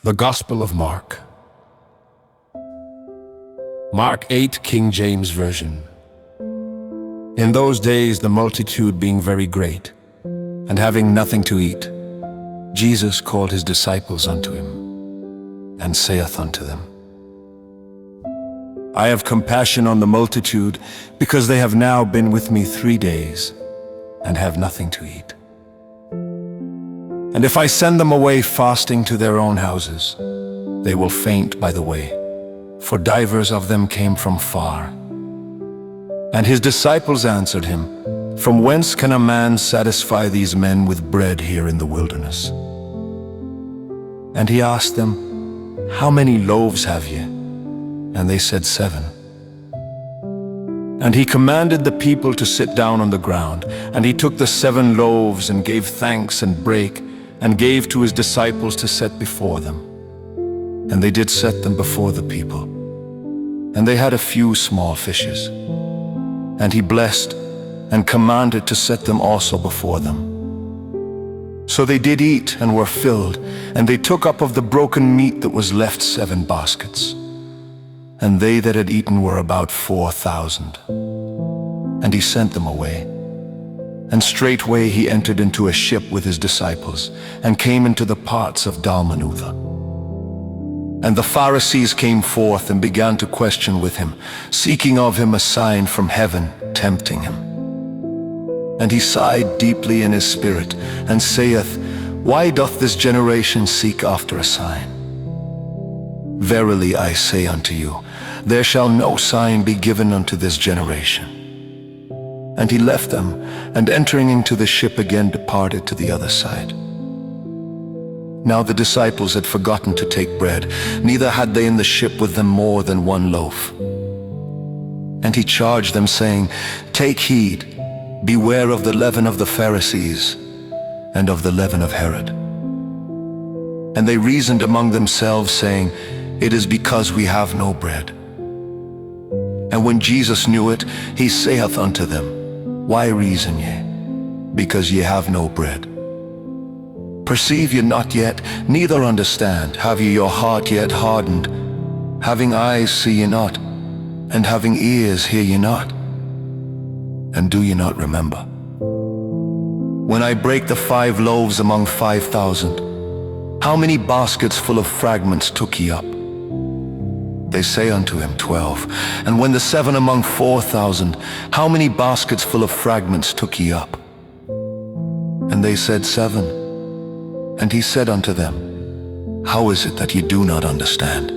The Gospel of Mark. Mark 8, King James Version. In those days the multitude being very great, and having nothing to eat, Jesus called his disciples unto him, and saith unto them, I have compassion on the multitude, because they have now been with me 3 days, and have nothing to eat. And if I send them away fasting to their own houses, they will faint by the way, for divers of them came from far. And his disciples answered him, From whence can a man satisfy these men with bread here in the wilderness? And he asked them, How many loaves have ye? And they said, 7. And he commanded the people to sit down on the ground. And he took the 7 loaves and gave thanks and brake, and gave to his disciples to set before them. And they did set them before the people. And they had a few small fishes. And he blessed, and commanded to set them also before them. So they did eat, and were filled, and they took up of the broken meat that was left 7 baskets. And they that had eaten were about 4,000. And he sent them away. And straightway he entered into a ship with his disciples, and came into the parts of Dalmanutha. And the Pharisees came forth and began to question with him, seeking of him a sign from heaven, tempting him. And he sighed deeply in his spirit, and saith, Why doth this generation seek after a sign? Verily I say unto you, there shall no sign be given unto this generation. And he left them, and entering into the ship again departed to the other side. Now the disciples had forgotten to take bread, neither had they in the ship with them more than 1 loaf. And he charged them, saying, Take heed, beware of the leaven of the Pharisees, and of the leaven of Herod. And they reasoned among themselves, saying, It is because we have no bread. And when Jesus knew it, he saith unto them, Why reason ye? Because ye have no bread. Perceive ye not yet, neither understand? Have ye your heart yet hardened? Having eyes see ye not, and having ears hear ye not? And do ye not remember? When I brake the 5 loaves among 5,000, how many baskets full of fragments took ye up? They say unto him, 12. And when the 7 among 4,000, how many baskets full of fragments took ye up? And they said, 7. And he said unto them, How is it that ye do not understand?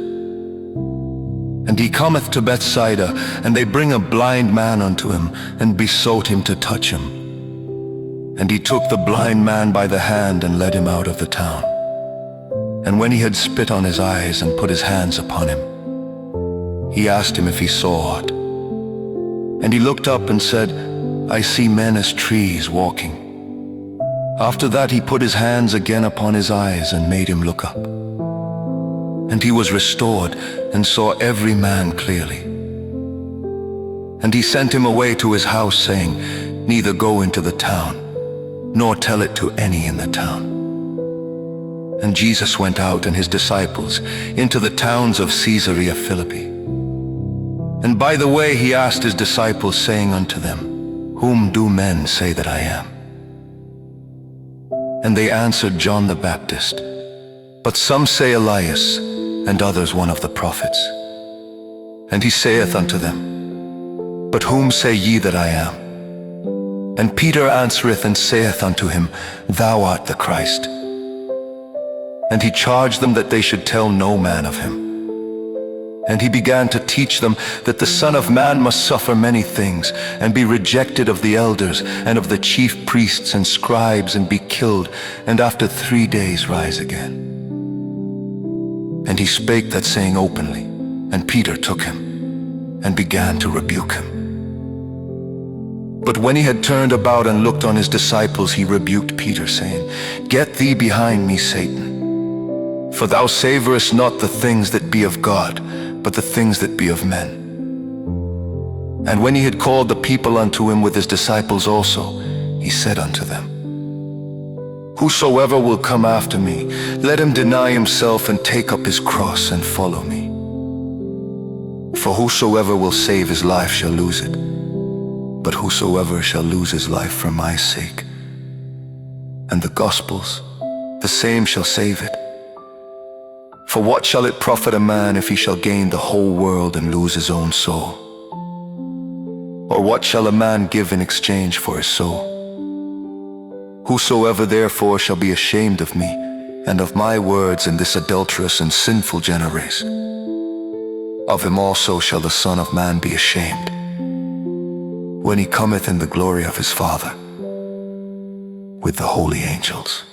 And he cometh to Bethsaida, and they bring a blind man unto him, and besought him to touch him. And he took the blind man by the hand, and led him out of the town. And when he had spit on his eyes, and put his hands upon him, he asked him if he saw aught. And he looked up and said, I see men as trees walking. After that he put his hands again upon his eyes, and made him look up. And he was restored, and saw every man clearly. And he sent him away to his house, saying, Neither go into the town, nor tell it to any in the town. And Jesus went out, and his disciples, into the towns of Caesarea Philippi. And by the way he asked his disciples, saying unto them, Whom do men say that I am? And they answered, John the Baptist, but some say Elias, and others one of the prophets. And he saith unto them, But whom say ye that I am? And Peter answereth and saith unto him, Thou art the Christ. And he charged them that they should tell no man of him. And he began to teach them that the Son of Man must suffer many things, and be rejected of the elders, and of the chief priests and scribes, and be killed, and after 3 days rise again. And he spake that saying openly, and Peter took him, and began to rebuke him. But when he had turned about and looked on his disciples, he rebuked Peter, saying, Get thee behind me, Satan, for thou savorest not the things that be of God, but the things that be of men. And when he had called the people unto him with his disciples also, he said unto them, Whosoever will come after me, let him deny himself and take up his cross and follow me. For whosoever will save his life shall lose it, but whosoever shall lose his life for my sake and the gospel's, the same shall save it. For what shall it profit a man if he shall gain the whole world and lose his own soul? Or what shall a man give in exchange for his soul? Whosoever therefore shall be ashamed of me and of my words in this adulterous and sinful generation, of him also shall the Son of Man be ashamed, when he cometh in the glory of his Father with the holy angels.